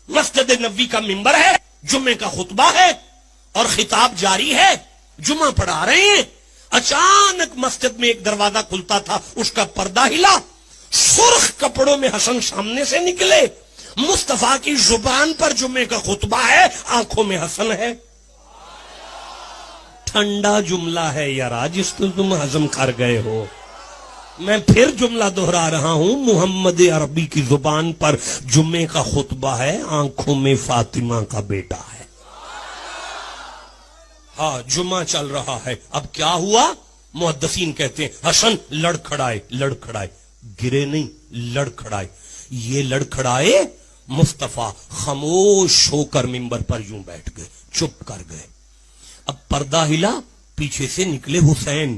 مسجد نبوی کا منبر ہے, جمعے کا خطبہ ہے اور خطاب جاری ہے, جمعہ پڑھا رہے ہیں. اچانک مسجد میں ایک دروازہ کھلتا تھا, اس کا پردہ ہلا, سرخ کپڑوں میں حسن سامنے سے نکلے. مصطفیٰ کی زبان پر جمعے کا خطبہ ہے, آنکھوں میں حسن ہے. ٹھنڈا جملہ ہے یار جس کو تم ہضم کر گئے ہو. میں پھر جملہ دہرا رہا ہوں, محمد عربی کی زبان پر جمعے کا خطبہ ہے, آنکھوں میں فاطمہ کا بیٹا ہے. ہاں جمعہ چل رہا ہے. اب کیا ہوا؟ محدثین کہتے ہیں حسن لڑکھڑائے, لڑکھڑائے, گرے نہیں, لڑکھڑائے. یہ لڑکھڑائے, مصطفیٰ خاموش ہو کر منبر پر یوں بیٹھ گئے, چپ کر گئے. اب پردہ ہلا, پیچھے سے نکلے حسین.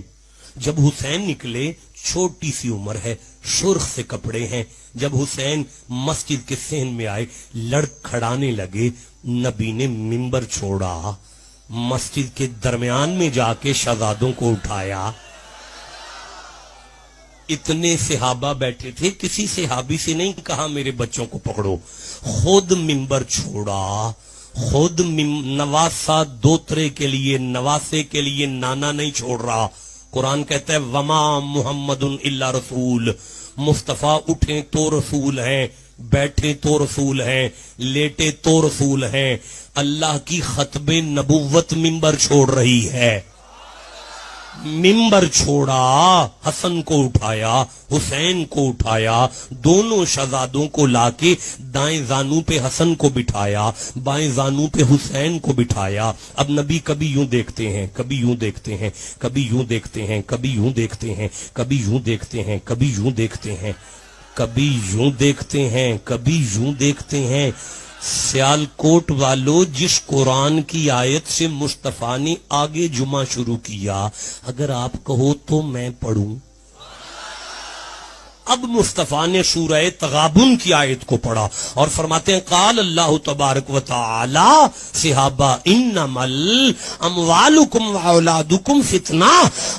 جب حسین نکلے, چھوٹی سی عمر ہے, سرخ سے کپڑے ہیں. جب حسین مسجد کے صحن میں آئے, لڑکھڑانے لگے. نبی نے منبر چھوڑا, مسجد کے درمیان میں جا کے شہزادوں کو اٹھایا. اتنے صحابہ بیٹھے تھے, کسی صحابی سے نہیں کہا میرے بچوں کو پکڑو. خود منبر چھوڑا, خود نواسا دوترے کے لیے, نواسے کے لیے نانا نہیں چھوڑ رہا. قرآن کہتا ہے وما محمد الا رسول. مصطفیٰ اٹھیں تو رسول ہیں, بیٹھے تو رسول ہیں, لیٹے تو رسول ہیں. اللہ کی ختم نبوت منبر چھوڑ رہی ہے. منبر چھوڑا, حسن کو اٹھایا, حسین کو اٹھایا, دونوں شہزادوں کو لا کے دائیں زانو پہ حسن کو بٹھایا, بائیں زانو پہ حسین کو بٹھایا. اب نبی کبھی یوں دیکھتے ہیں, کبھی یوں دیکھتے ہیں, کبھی یوں دیکھتے ہیں, کبھی یوں دیکھتے ہیں, کبھی یوں دیکھتے ہیں, کبھی یوں دیکھتے ہیں, کبھی یوں دیکھتے ہیں, کبھی یوں دیکھتے ہیں. سیالکوٹ والو, جس قرآن کی آیت سے مصطفیٰ نے آگے جمعہ شروع کیا, اگر آپ کہو تو میں پڑھوں. اب مصطفیٰ نے سورہ تغابن کی آیت کو پڑھا اور فرماتے ہیں قال اللہ تبارک و تعالی صحابہ انما اموالکم واولادکم فتنہ.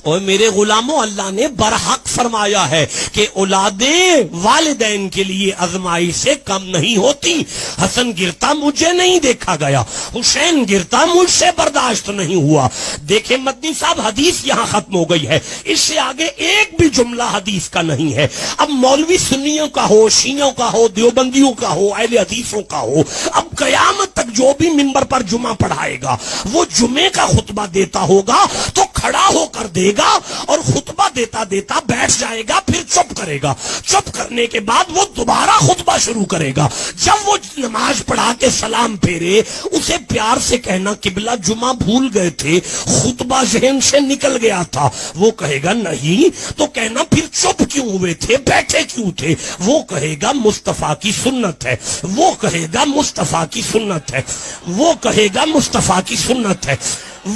اور میرے غلاموں, اللہ نے برحق فرمایا ہے کہ اولادیں والدین کے لیے آزمائش سے کم نہیں ہوتی. حسن گرتا مجھے نہیں دیکھا گیا, حسین گرتا مجھ سے برداشت نہیں ہوا. دیکھیں مدنی صاحب, حدیث یہاں ختم ہو گئی ہے, اس سے آگے ایک بھی جملہ حدیث کا نہیں ہے. اب مولوی سنیوں کا ہو, شیعوں کا ہو, دیوبندیوں کا ہو, اہل حدیثوں کا ہو, اب قیامت تک جو بھی منبر پر جمعہ پڑھائے گا وہ جمعے کا خطبہ دیتا ہوگا تو کھڑا ہو کر دے گا اور خطبہ دیتا دیتا بیٹھ جائے گا, پھر چپ کرے گا. چپ کرنے کے بعد وہ دوبارہ خطبہ شروع کرے گا. جب وہ نماز پڑھا کے سلام پھیرے, اسے پیار سے کہنا قبلہ جمعہ بھول گئے تھے, خطبہ ذہن سے نکل گیا تھا. وہ کہے گا نہیں, تو کہنا پھر چپ کیوں ہوئے تھے, بیٹھے کیوں تھے. وہ کہے گا مصطفیٰ کی سنت ہے, وہ کہے گا مصطفیٰ کی سنت ہے, وہ کہے گا مصطفیٰ کی سنت ہے,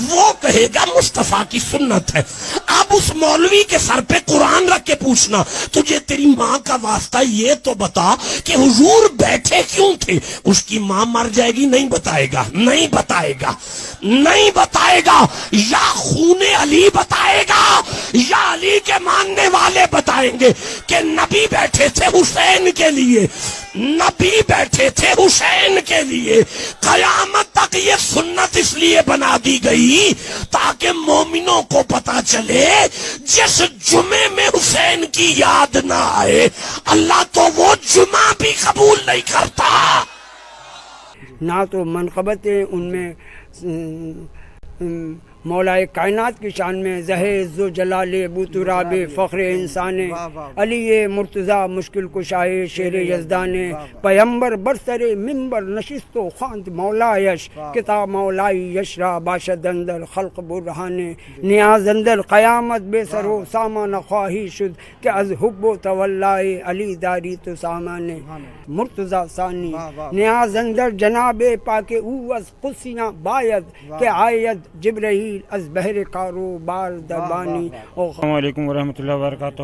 وہ کہے گا مصطفیٰ کی سنت ہے. اب اس مولوی کے سر پہ قرآن رکھ کے پوچھنا تجھے تیری ماں کا واسطہ یہ تو بتا کہ حضور بیٹھے کیوں تھے. اس کی ماں مر جائے گی, نہیں بتائے گا, نہیں بتائے گا, نہیں بتائے گا. یا خون علی بتائے گا یا علی کے ماننے والے بتائیں گے کہ نبی بیٹھے تھے حسین کے لیے, نبی بیٹھے تھے حسین کے لیے. قیامت تک یہ سنت اس لیے بنا دی گئی تاکہ مومنوں کو پتا چلے جس جمعے میں حسین کی یاد نہ آئے اللہ تو وہ جمعہ بھی قبول نہیں کرتا. نہ تو منقبتیں ان میں مولائے کائنات کی شان میں زہر ذو جلال ابو تراب فخر انسان علی مرتضیٰ مشکل کشائے شیر یزدان پیمبر برسر ممبر نشست و خواند مولا یش کتاب مولائی یشرا باشد اندر خلق برہان نیاز اندر قیامت بے سر و سامان خواہی شد کہ از حب و تولائے علی داری تو سامان مرتضیٰ ثانی نیاز اندر جناب پاک او از قدسیاں باید کہ آید جبرائیل از بحر کاروبار دربانی. السلام علیکم ورحمۃ اللہ وبرکاتہ.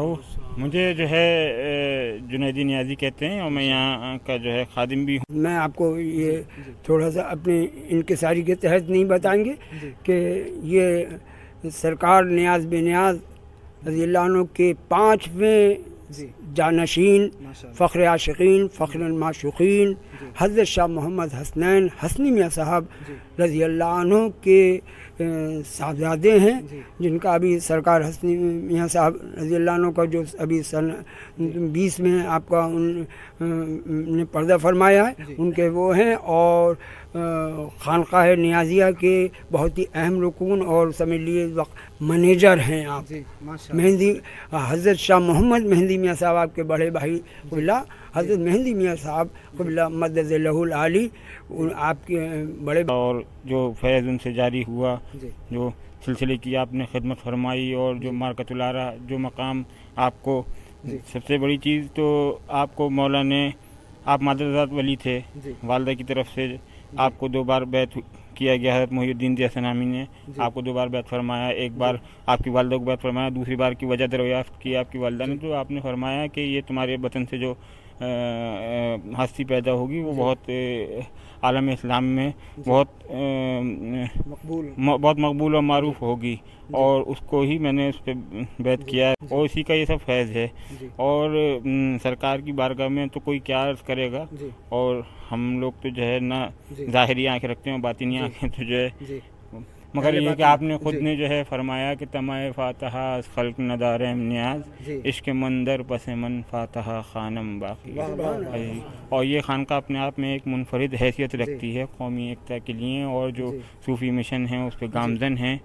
مجھے جو ہے جنیدی نیازی کہتے ہیں اور میں یہاں کا جو ہے خادم بھی ہوں. میں آپ کو یہ تھوڑا سا اپنی انکساری کے تحت نہیں بتائیں گے کہ یہ سرکار نیاز بے نیاز رضی اللہ عنہ کے 5ویں جانشین فخر عاشقین فخر المعشوقین حضرت شاہ محمد حسنین حسنی میاں صاحب رضی اللہ عنہ کے صاحبزادے ہیں، جن کا ابھی سرکار حسنی میاں صاحب رضی اللہ عنہ کا جو ابھی سن 20 میں آپ کا ان نے پردہ فرمایا ہے، ان کے وہ ہیں، اور خانقاہ نیازیہ کے بہت ہی اہم رکن اور سمجھ لیے وقت منیجر ہیں آپ۔ مہندی حضرت شاہ محمد مہندی میاں صاحب آپ کے بڑے بھائی قبلہ حضرت مہندی میاں صاحب قبلہ مدد لہ العالی آپ کے بڑے، اور جو فیض ان سے جاری ہوا، جو سلسلے کی آپ نے خدمت فرمائی، اور جو مارکۃ العرا جو مقام آپ کو، سب سے بڑی چیز تو آپ کو مولا نے، آپ مادرزاد ولی تھے، والدہ کی طرف سے آپ کو 2 بار بیعت کیا گیا، حضرت محی الدین ضیاء سنامی نے آپ کو 2 بار بیعت فرمایا، ایک بار آپ کی والدہ کو بیعت فرمایا، دوسری بار کی وجہ دریافت کی آپ کی والدہ نے، تو آپ نے فرمایا کہ یہ تمہارے وطن سے جو ہستی پیدا ہوگی وہ بہت عالم اسلام میں بہت مقبول اور معروف ہوگی، اور اس کو ہی میں نے اس پہ بیعت کیا ہے، اور اسی کا یہ سب فیض ہے، اور سرکار کی بارگاہ میں تو کوئی کیا عرض کرے گا، اور ہم لوگ تو جو ہے نہ ظاہری آنکھیں رکھتے ہیں، باطنی آنکھیں تو جو ہے، مگر یہ کہ آپ نے خود نے جو ہے فرمایا کہ تمہ فاتحہ از خلق ندار نیاز، عشق مندر پس من فاتحہ خانم باقی، اور یہ خانقاہ اپنے آپ میں ایک منفرد حیثیت رکھتی ہے قومی ایکتا کے لیے، اور جو صوفی مشن ہیں اس پہ گامزن ہیں،